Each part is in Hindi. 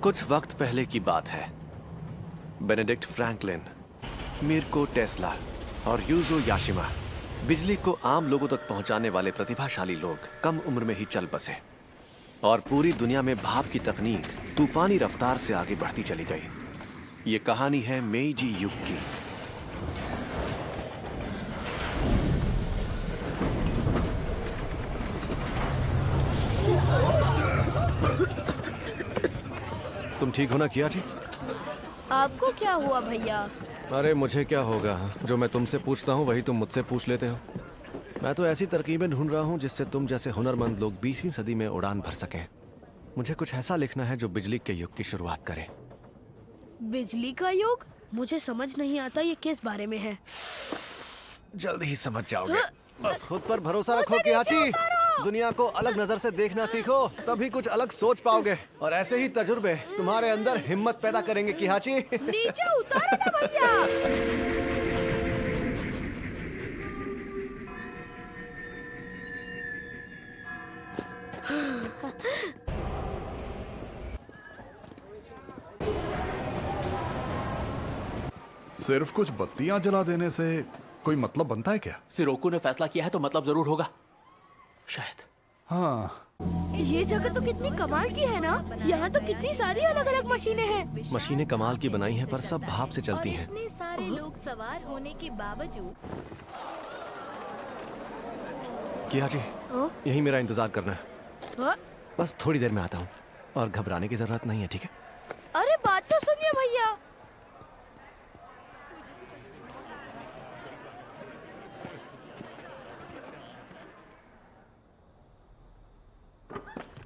कुछ वक्त पहले की बात है। बेनेडिक्ट फ्रैंकलिन, मिर्को टेस्ला और यूजो याशिमा, बिजली को आम लोगों तक पहुंचाने वाले प्रतिभाशाली लोग कम उम्र में ही चल बसे और पूरी दुनिया में भाप की तकनीक तूफानी रफ्तार से आगे बढ़ती चली गई। ये कहानी है मेइजी युग की। तुम ठीक हो ना कियाची? आपको क्या हुआ भैया? अरे मुझे क्या होगा, जो मैं तुमसे पूछता हूँ वही तुम मुझसे पूछ लेते हो। मैं तो ऐसी तरकीबें ढूंढ रहा हूँ जिससे तुम जैसे हुनरमंद लोग 20वीं सदी में उड़ान भर सकें। मुझे कुछ ऐसा लिखना है जो बिजली के युग की शुरुआत करे। बिजली का युग? मुझे समझ नहीं आता ये किस बारे में है। जल्दी ही समझ जाओगे। बस खुद पर भरोसा रखो कियाची। दुनिया को अलग नजर से देखना सीखो, तभी कुछ अलग सोच पाओगे। और ऐसे ही तजुर्बे तुम्हारे अंदर हिम्मत पैदा करेंगे कियाची। नीचे उतारो ना भैया। सिर्फ कुछ बत्तियां जला देने से कोई मतलब बनता है क्या? सिरोकू ने फैसला किया है तो मतलब जरूर होगा शायद। हाँ, ये जगह तो कितनी कमाल की है ना। यहाँ तो कितनी सारी अलग अलग मशीनें हैं। मशीनें कमाल की बनाई हैं पर सब भाप से चलती हैं। इतने सारे लोग सवार होने के बावजूद कियाची, यही मेरा इंतजार करना है। हाँ? बस थोड़ी देर में आता हूँ और घबराने की जरूरत नहीं है, ठीक है? अरे बात तो सुनिए भैया।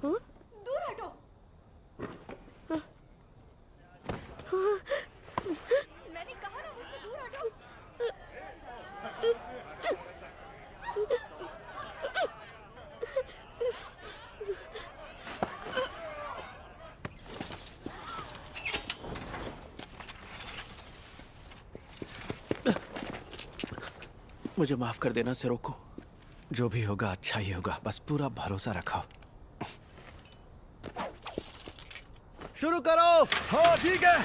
दूर हटो। मैंने कहा ना मुझसे दूर हटो। मुझे माफ कर देना सिरोकू। जो भी होगा अच्छा ही होगा, बस पूरा भरोसा रखो। शुरू करो। हाँ ठीक है।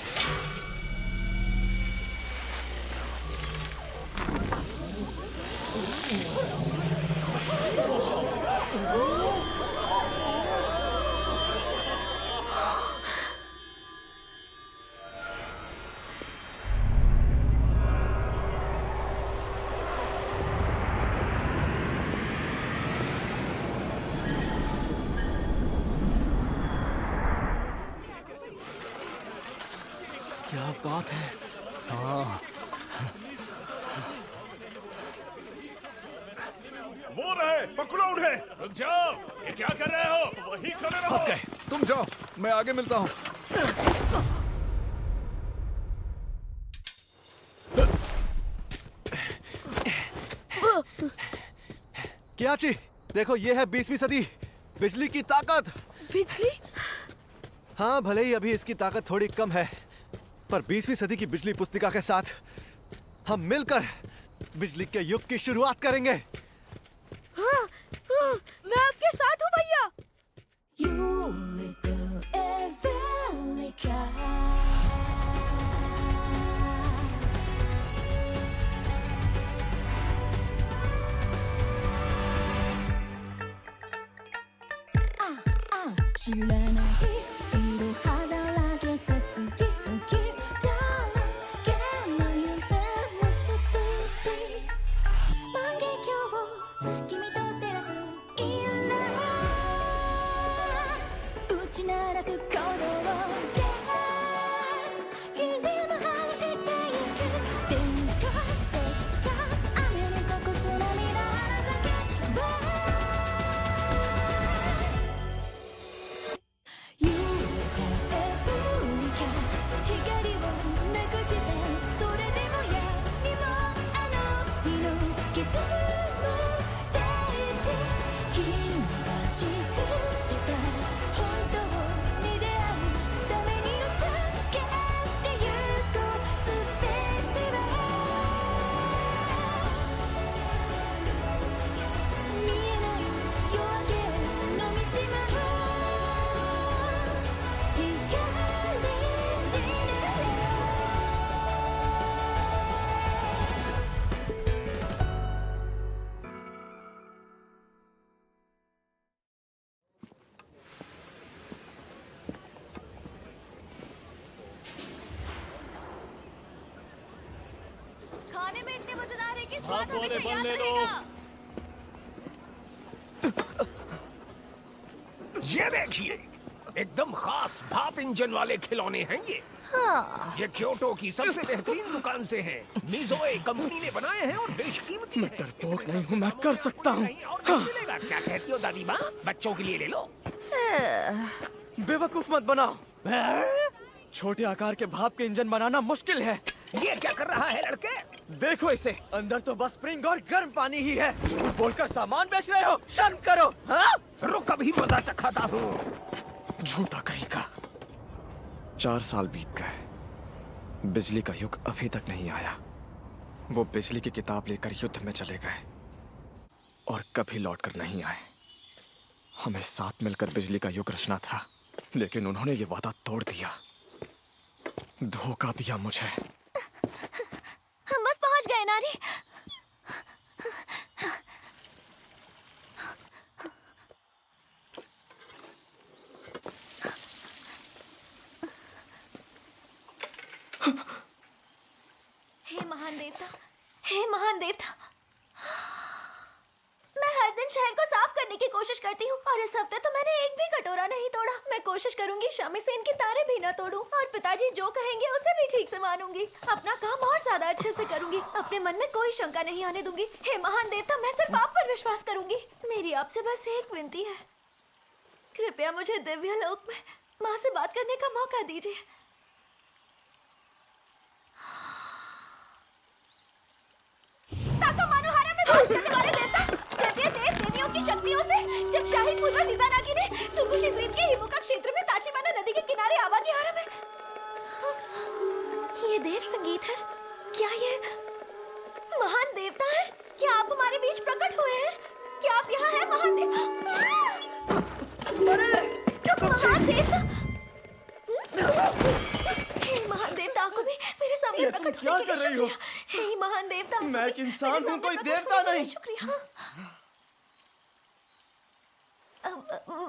क्या बात है। हाँ, वो रहे, पकड़ो उन्हें। रुक जाओ, ये क्या कर रहे हो? वही खड़े रहो। फंस गए। तुम जाओ, मैं आगे मिलता हूँ। कियाची, देखो ये है 20वीं सदी, बिजली की ताकत। बिजली? हाँ, भले ही अभी इसकी ताकत थोड़ी कम है, पर 20वीं सदी की बिजली पुस्तिका के साथ हम मिलकर बिजली के युग की शुरुआत करेंगे। हाँ, मैं आपके साथ हूँ भैया। You भाप वाले बल ले लो। ये देखिए, एकदम खास भाप इंजन वाले खिलौने हैं ये। ये क्योटो की सबसे बेहतरीन दुकान से हैं। मिज़ोए कंपनी ने बनाए हैं और बेशकीमती हैं। डरपोक नहीं हूँ, मैं कर सकता हूँ। नहीं और नहीं मिलेगा। क्या कहती हो दादी माँ? बच्चों के लिए ले लो। बेवकूफ मत बनाओ। छोटे आकार के भाप के इंजन बनाना मुश्किल है। ये क्या कर रहा है लड़के? देखो इसे, अंदर तो बस स्प्रिंग और गर्म पानी ही है। झूठ बोलकर सामान बेच रहे हो, शर्म करो। हाँ? रुक, अभी मजा चखाता हूँ। झूठा कहीं का। 4 साल बीत गए, बिजली का युग अभी तक नहीं आया। वो बिजली की किताब लेकर युद्ध में चले गए और कभी लौटकर नहीं आए। हमें साथ मिलकर बिजली का युग रचना था, लेकिन उन्होंने ये वादा तोड़ दिया, धोखा दिया मुझे। हम बस पहुंच गए नारी। हे महान देवता, हे महान देवता, मैं हर दिन शहर को साफ करने की कोशिश करती हूँ और इस हफ्ते तो मैंने एक भी कटोरा नहीं तोड़ा। मैं कोशिश करूंगी शामी से इनके तारे भी ना तोड़ूं और पिताजी जो कहेंगे उसे भी ठीक से मानूंगी। अपना काम और ज्यादा अच्छे से करूंगी, अपने मन में कोई शंका नहीं आने दूंगी। हे महान देवता, मैं सिर्फ आप पर विश्वास करूंगी। मेरी आपसे बस एक विनती है, कृपया मुझे दिव्य लोक में माँ से बात करने का मौका दीजिए। ताका मानोहारा में वास करने वाले देवता, दिव्य देव देवियों की शक्तियों से जब शाही पूर्वज हिजानागी ने सुकुशी द्वीप के हिमुका क्षेत्र में ताशिमाना नदी के किनारे आवागिहारा में, ये देव संगीत है। क्या ये महान देवता है? क्या आप हमारे बीच प्रकट हुए हैं? क्या आप यहाँ हैं महान देव? महान देवता, हे महान देवता को भी मेरे सामने प्रकट क्या होने के कर लिए रही हो? शुक्रिया। हे महान देवता, मैं एक इंसान मेरे हूँ, सामने कोई प्रकट देवता होने के लिए नहीं। शुक्रिया।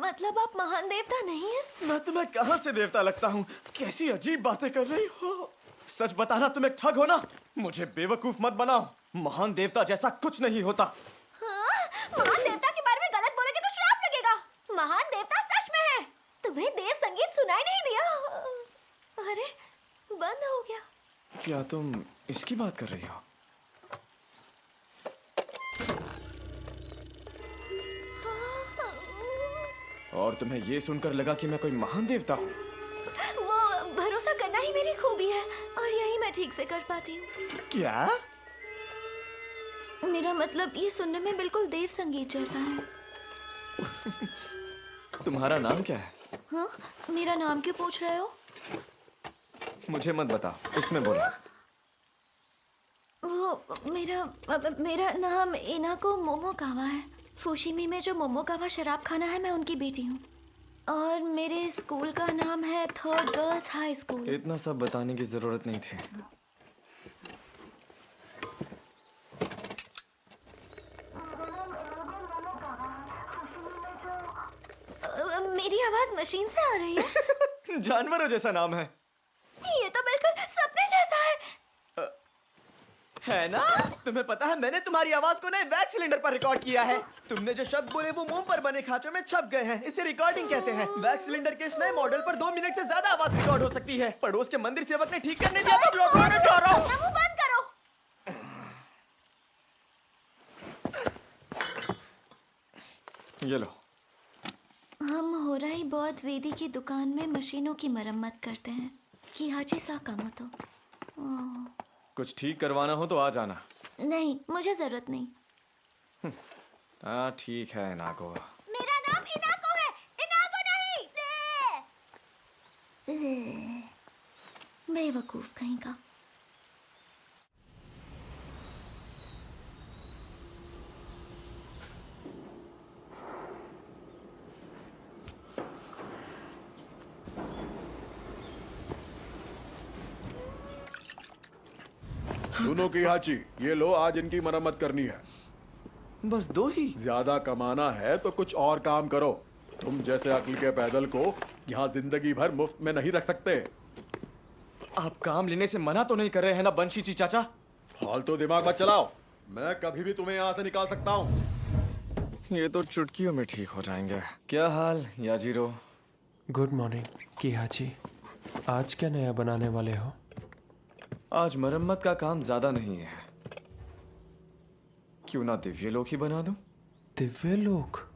मतलब आप महान देवता नहीं हैं? मैं तुम्हें कहाँ से देवता लगता हूँ? कैसी अजीब बातें कर रही हो। सच बताना, तुम एक ठग हो ना। मुझे बेवकूफ मत बनाओ। महान देवता जैसा कुछ नहीं होता। हाँ? महान देवता के बारे में गलत बोलेंगे तो श्राप लगेगा। महान देवता सच में है। तुम्हें देव संगीत सुनाई नहीं दिया? अरे बंद हो गया। क्या तुम इसकी बात कर रही हो? और तुम्हें ये सुनकर लगा कि मैं कोई महान देवता हूँ? वो भरोसा करना ही मेरी खूबी है और यही मैं ठीक से कर पाती हूँ। क्या? मेरा मतलब ये सुनने में बिल्कुल देव संगीत जैसा है। तुम्हारा नाम क्या है? हाँ? मेरा नाम क्यों पूछ रहे हो? मुझे मत बताओ, इसमें बोलो। वो मेरा नाम इनाको मोमोकावा है। फुशिमी में जो मोमोकावा शराब खाना है, मैं उनकी बेटी हूँ। और मेरे स्कूल का नाम है थर्ड गर्ल्स हाई स्कूल। इतना सब बताने की जरूरत नहीं थी। मेरी आवाज मशीन से आ रही है? जानवरों जैसा नाम है। ये तो बिल्कुल सपने जैसा है। है ना? तुम्हें पता है, मैंने तुम्हारी आवाज को नए वैक्स सिलेंडर पर रिकॉर्ड किया है। तुमने जो शब्द बोले वो मुंह पर बने खांचों में छप गए हैं। इसे रिकॉर्डिंग कहते हैं। वैक्स सिलेंडर के इस नए मॉडल पर 2 मिनट से ज्यादा आवाज रिकॉर्ड हो सकती है। पड़ोस के मंदिर सेवक ने ठीक करने दिया तो लौटवाने जा रहा हूं। मुंह बंद करो। ये लो। हम होराई बौद्ध वेदी की दुकान में मशीनों की मरम्मत करते हैं। किहाची साकामोतो। कुछ ठीक करवाना हो तो आ जाना। नहीं, मुझे जरूरत नहीं। हाँ ठीक है नागो। मेरा नाम इनाको है, इनाको नहीं। बेवकूफ कहीं का। सुनो किहाची, ये लो, आज इनकी मरम्मत करनी है। बस 2 ही? ज्यादा कमाना है तो कुछ और काम करो। तुम जैसे अक्ल के पैदल को यहाँ जिंदगी भर मुफ्त में नहीं रख सकते। आप काम लेने से मना तो नहीं कर रहे हैं ना बंशीची चाचा? फालतू दिमाग मत चलाओ। मैं कभी भी तुम्हें यहाँ से निकाल सकता हूँ। ये तो चुटकियों में ठीक हो जाएंगे। क्या हाल याजीरो? Good morning किहाची। आज क्या नया बनाने वाले हो? आज मरम्मत का काम ज्यादा नहीं है, क्यों ना दिव्य लोक ही बना दूं? दिव्य लोक?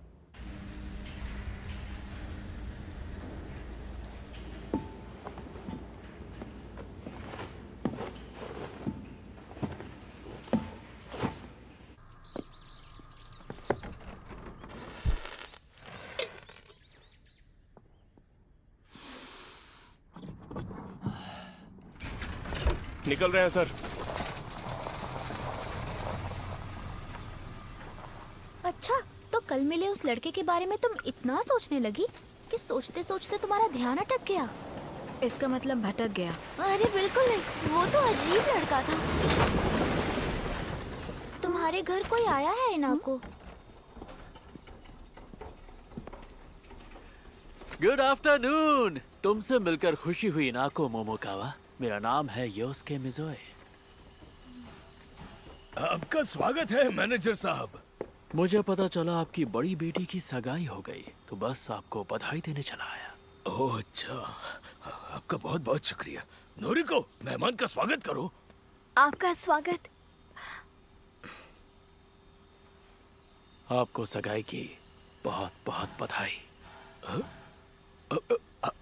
निकल रहे हैं सर। अच्छा, तो कल मिले उस लड़के के बारे में तुम इतना सोचने लगी कि सोचते सोचते तुम्हारा ध्यान अटक गया। इसका मतलब भटक गया। अरे बिल्कुल नहीं, वो तो अजीब लड़का था। तुम्हारे घर कोई आया है इनाको? Good afternoon. तुमसे मिलकर खुशी हुई नाको मोमोकावा। मेरा नाम है योस्के मिज़ोए। आपका स्वागत है मैनेजर साहब। मुझे पता चला आपकी बड़ी बेटी की सगाई हो गई, तो बस आपको बधाई देने चला आया। ओह अच्छा, आपका बहुत बहुत शुक्रिया। नोरिको, मेहमान का स्वागत करो। आपका स्वागत। आपको सगाई की बहुत बहुत बधाई।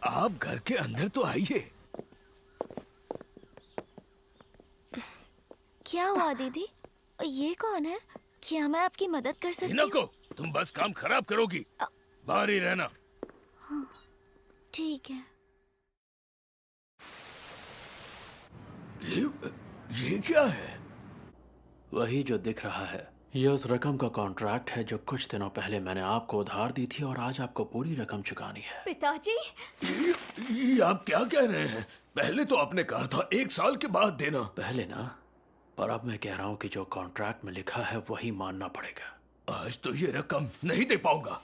आप घर के अंदर तो आइए। क्या हुआ दीदी? ये कौन है? क्या मैं आपकी मदद कर सकती हिनाको, हूँ? तुम बस काम खराब करोगी। बाहर ही रहना। ठीक है। ये क्या है? वही जो दिख रहा है, ये उस रकम का कॉन्ट्रैक्ट है जो कुछ दिनों पहले मैंने आपको उधार दी थी और आज आपको पूरी रकम चुकानी है। पिताजी, ये आप क्या कह रहे हैं? पहले तो आपने कहा था 1 साल के बाद देना। पहले ना, पर अब मैं कह रहा हूँ कि जो कॉन्ट्रैक्ट में लिखा है वही मानना पड़ेगा। आज तो ये रकम नहीं दे पाऊंगा।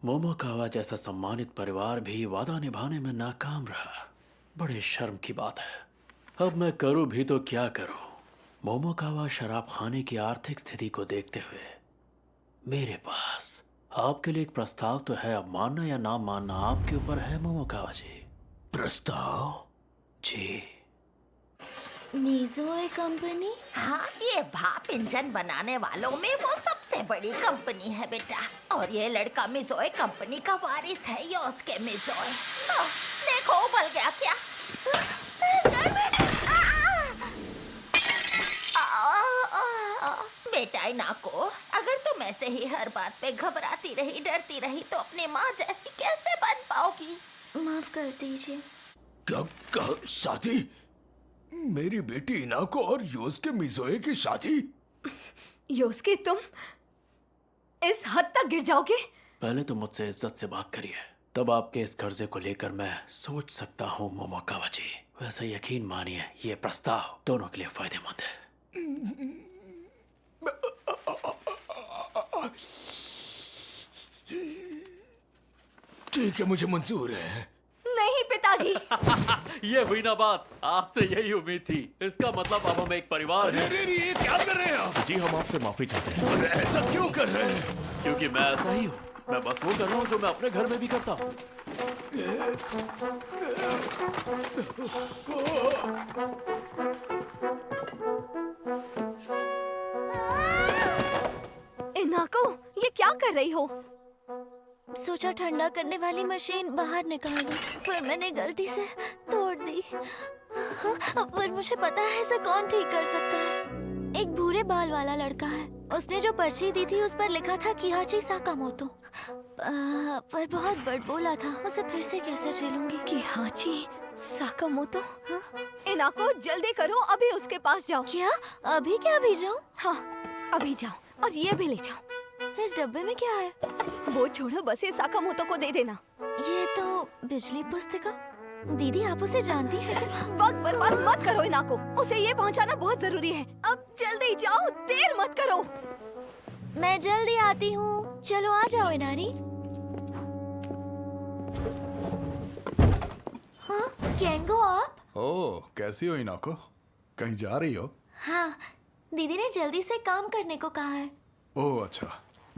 मोमोकावा जैसा सम्मानित परिवार भी वादा निभाने में नाकाम रहा। बड़े शर्म की बात है। अब मैं करूँ भी तो क्या करूँ? मोमोकावा शराब खाने की आर्थिक स्थिति को देखते हुए मेरे पास आपके लिए एक प्रस्ताव तो है। अब मानना या ना मानना आपके ऊपर है मोमोकावा जी। प्रस्ताव? जी। मिज़ोए कंपनी? हाँ, ये भाप इंजन बनाने वालों में वो सबसे बड़ी कंपनी है बेटा। और ये लड़का मिज़ोए कंपनी का वारिस है, योस्के मिज़ोए। देखो उबल गया क्या? बेटा इनाको, अगर तुम ऐसे ही हर बात पे घबराती रही, डरती रही, तो अपनी माँ जैसी कैसे बन पाओगी? माफ कर दीजिए। क्या शादी? मेरी बेटी इनाको और योस्के मिज़ोए की शादी? योस्के, तुम इस हद तक गिर जाओगे? पहले तो मुझसे इज्जत से बात करिए, तब आपके इस कर्जे को लेकर मैं सोच सकता हूँ मोमोकावा जी। वैसे यकीन मानिए, ये प्रस्ताव दोनों के लिए फायदेमंद है। ठीक है, मुझे मंजूर है। नहीं पिताजी। ये हुई ना बात, आपसे यही उम्मीद थी। इसका मतलब अब हम एक परिवार हैं। अरे ये क्या कर रहे हैं आप? जी हम आपसे माफी चाहते हैं। अरे ऐसा क्यों कर रहे हैं? क्योंकि मैं ऐसा ही हूँ। मैं बस वो कर रहा हूँ जो मैं अपने घर में भी करता हूँ। इनाको, ये क्या कर रही हो? सोचा ठंडा करने वाली मशीन बाहर निकाल दूं, पर मैंने गलती से तोड़ दी। पर मुझे पता है इसे कौन ठीक कर सकता है। एक भूरे बाल वाला लड़का है। उसने जो पर्ची दी थी उस पर लिखा था किहाची साकामोतो, पर बहुत बड़बोला था। उसे फिर से कैसे झेलूंगी? किहाची साकामोतो? हाँ? इनाको, जल्दी करो, अभी उसके पास जाओ। क्या? अभी क्या भी जाऊं? हाँ, अभी जाओ और ये भी ले जाओ। इस डब्बे में क्या है? वो छोड़ो, बस ये साकामोतो को दे देना। ये तो बिजली पुस्तिका। दीदी आप उसे जानती है क्या? वक्त बर्बाद मत करो इनाको, उसे ये पहुंचाना बहुत जरूरी है। अब जल्दी जाओ, देर मत करो। मैं जल्दी आती हूँ। चलो आ जाओ इनारी। हाँ, केंगो आप? ओह, कैसी हो इनाको? कहीं जा रही हो? हाँ, दीदी ने जल्दी से काम करने को कहा है। ओह अच्छा,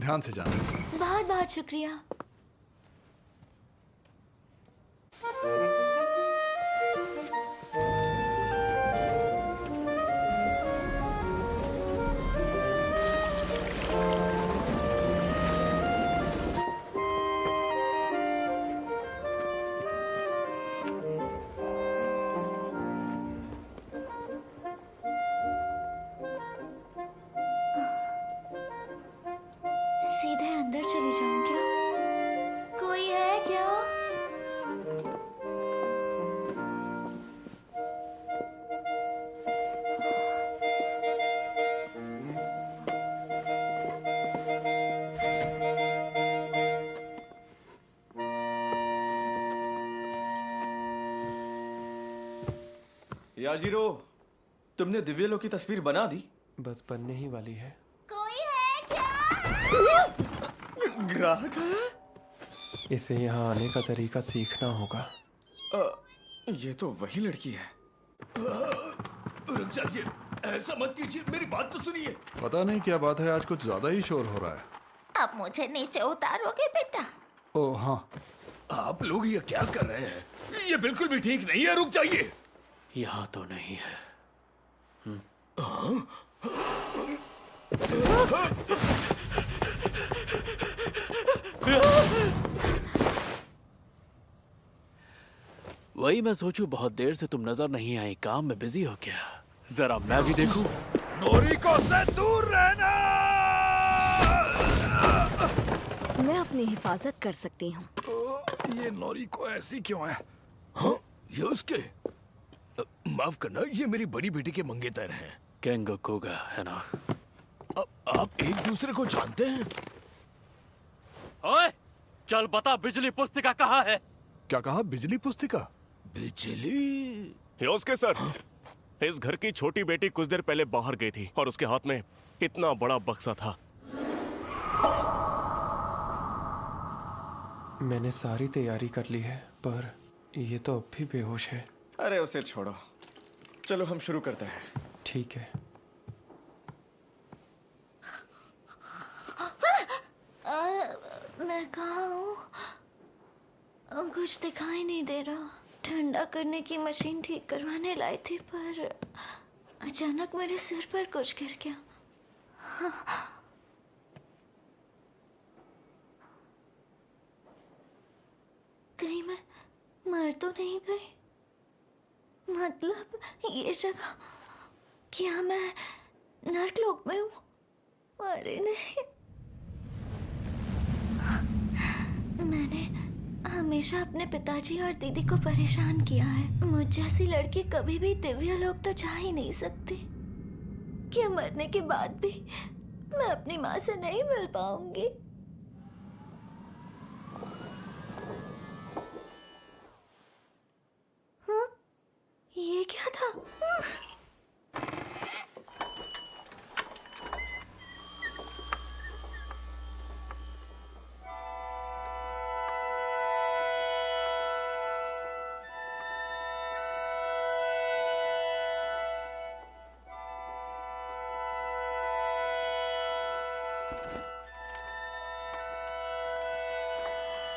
ध्यान से जाना। बहुत बहुत शुक्रिया। सीधे अंदर चली जाऊं क्या? कोई है क्या? याजीरो, तुमने दिव्यलोक की तस्वीर बना दी? बस बनने ही वाली है। कोई है क्या? ग्राहक है? इसे यहाँ आने का तरीका सीखना होगा। ये तो वही लड़की है। रुक जाइए, ऐसा मत कीजिए, मेरी बात तो सुनिए। पता नहीं क्या बात है, आज कुछ ज्यादा ही शोर हो रहा है। अब मुझे नीचे उतारोगे बेटा? ओह हाँ। आप लोग ये क्या कर रहे हैं? ये बिल्कुल भी ठीक नहीं है, रुक जाइए। यहाँ तो नहीं है। वही मैं सोचूं, बहुत देर से तुम नजर नहीं आई, काम में बिजी हो क्या? जरा मैं भी देखूं। नोरिको से दूर रहना। मैं अपनी हिफाजत कर सकती हूँ। ये नोरिको ऐसी क्यों है? हाँ, ये उसके माफ करना, ये मेरी बड़ी बेटी के मंगेतर हैं। केंगो कोगा है ना? आप एक दूसरे को जानते हैं? ओए, चल बता, बिजली पुस्तिका कहाँ है? क्या कहा? बिजली पुस्तिका? बिजली? योस्के सर, इस घर की छोटी बेटी कुछ देर पहले बाहर गई थी और उसके हाथ में इतना बड़ा बक्सा था। मैंने सारी तैयारी कर ली है, पर ये तो अब भी बेहोश है। अरे उसे छोड़ो, चलो हम शुरू करते हैं। ठीक है। मैं कहाँ हूँ? कुछ दिखाई नहीं दे रहा। ठंडा करने की मशीन ठीक करवाने लाई थी, पर अचानक मेरे सिर पर कुछ गिर गया। कहीं मैं मर तो नहीं गई? मतलब ये जगह, क्या मैं नर्कलोक में हूँ? अरे नहीं, मैंने हमेशा अपने पिताजी और दीदी को परेशान किया है। मुझ जैसी लड़की कभी भी दिव्यलोक तो जा ही नहीं सकती। क्या मरने के बाद भी मैं अपनी माँ से नहीं मिल पाऊंगी? हाँ, ये क्या था?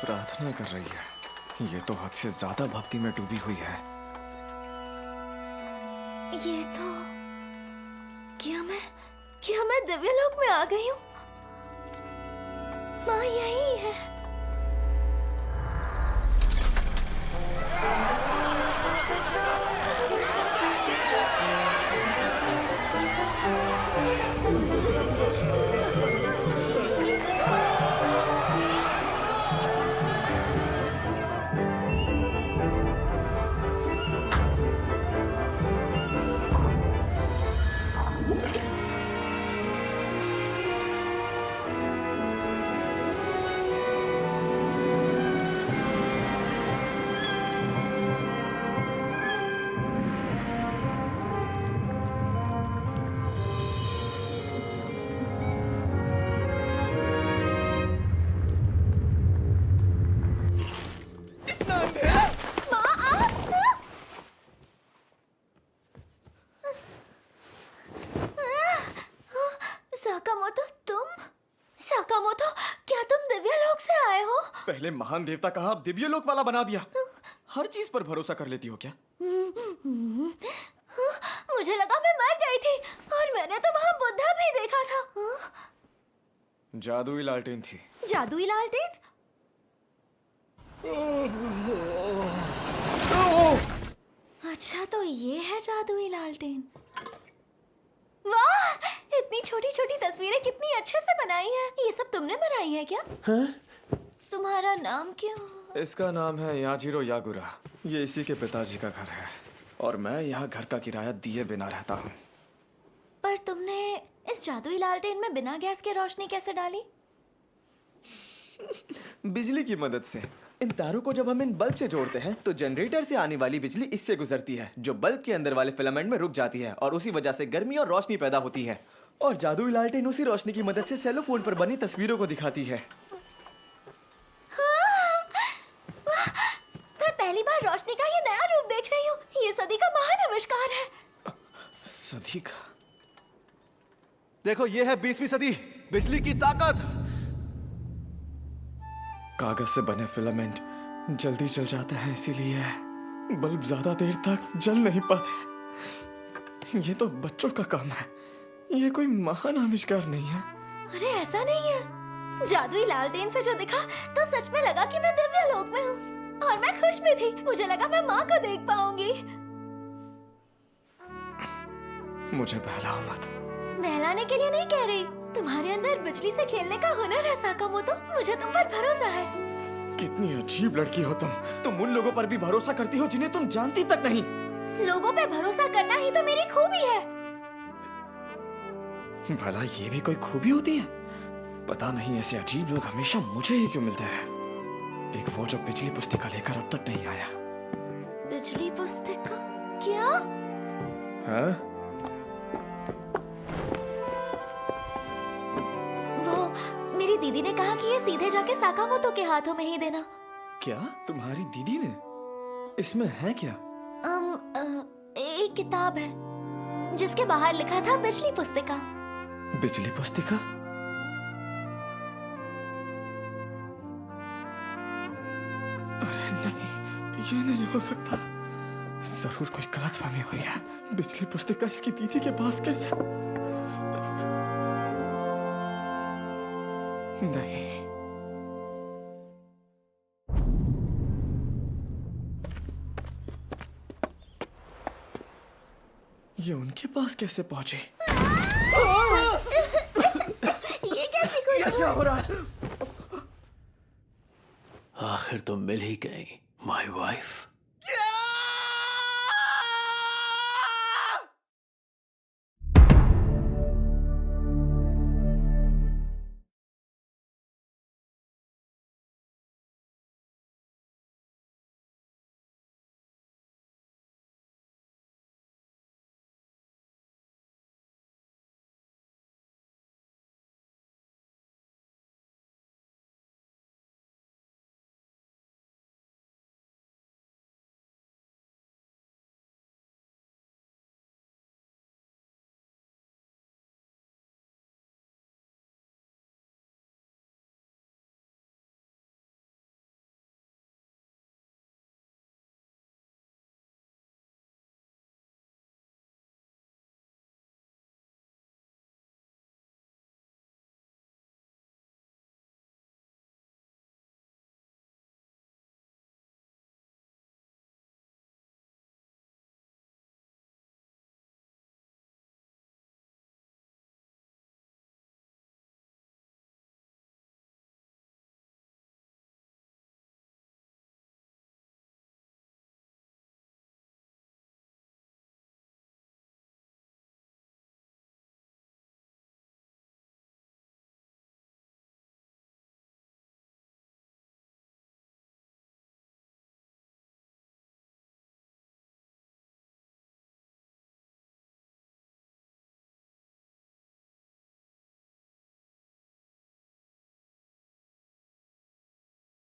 प्रार्थना कर रही है। ये तो हद से ज्यादा भक्ति में डूबी हुई है। ये तो क्या मैं दिव्यलोक में आ गई हूँ? माँ यही है। लोक से आए हो? पहले महान देवता कहा, अब दिव्य लोक वाला बना दिया। हर चीज पर भरोसा कर लेती हो क्या? मुझे लगा मैं मर गई थी और मैंने तो वहाँ बुद्धा भी देखा था। जादुई लालटेन थी। जादुई लालटेन? अच्छा, तो ये है जादुई लालटेन। वाह, इतनी छोटी छोटी तस्वीरें कितनी अच्छे से बनाई हैं। ये सब तुमने बनाई है क्या? तुम्हारा नाम क्यों? इसका नाम है याजिरो यागुरा। ये इसी के पिताजी का घर है और मैं यहाँ घर का किराया दिए बिना रहता हूँ। पर तुमने इस जादुई लालटेन में बिना गैस के रोशनी कैसे डाली? बिजली की मदद से। इन तारों को जब हम इन बल्ब से जोड़ते हैं तो जनरेटर से आने वाली बिजली इससे गुजरती है, जो बल्ब के अंदर वाले फिलामेंट में रुक जाती है और उसी वजह से गर्मी और रोशनी पैदा होती है। और जादुई लालटेन उसी रोशनी की मदद से सेलो फोन पर बनी तस्वीरों को दिखाती है। मैं पहली बार रोशनी का ये नया रूप देख रही हूँ। ये सदी का महान आविष्कार है। सदी का? देखो, ये है 20वीं सदी, बिजली की ताकत। कागज से बने फिलामेंट जल्दी जल जाते हैं, इसीलिए बल्ब ज्यादा देर तक जल नहीं पाते। ये तो बच्चों का काम है, ये कोई महान आविष्कार नहीं है। अरे ऐसा नहीं है। जादुई लालटेन से जो दिखा तो सच में लगा कि मैं दिव्य लोक में हूँ और मैं खुश भी थी। मुझे लगा मैं माँ को देख पाऊंगी। मुझे बहलाओ मत। बहलाने के लिए नहीं कह रही। तुम्हारे अंदर बिजली से खेलने का हुनर है साकामोतो। मुझे तुम पर भरोसा है। कितनी अजीब लड़की हो तुम उन लोगों पर भी भरोसा करती हो जिन्हें तुम जानती तक नहीं। लोगों पे भरोसा करना ही तो मेरी खूबी है। भला ये भी कोई खूबी होती है? पता नहीं ऐसे अजीब लोग हमेशा मुझे ही क्यों मिलते हैं। एक वो जो बिजली पुस्तिका लेकर अब तक नहीं आया। बिजली पुस्तिका? क्या? हाँ? मेरी दीदी ने कहा कि ये सीधे जाके साकामोतो के हाथों में ही देना। क्या? तुम्हारी दीदी ने? इसमें है क्या? एक किताब है जिसके बाहर लिखा था बिजली पुस्तिका। बिजली पुस्तिका? अरे नहीं, ये नहीं हो सकता। जरूर कोई गलतफहमी हुई है। बिजली पुस्तिका इसकी दीदी के पास कैसे? नहीं। ये उनके पास कैसे पहुंचे? ये कैसी कोई? क्या हो रहा है? आखिर तुम मिल ही गई, माय वाइफ।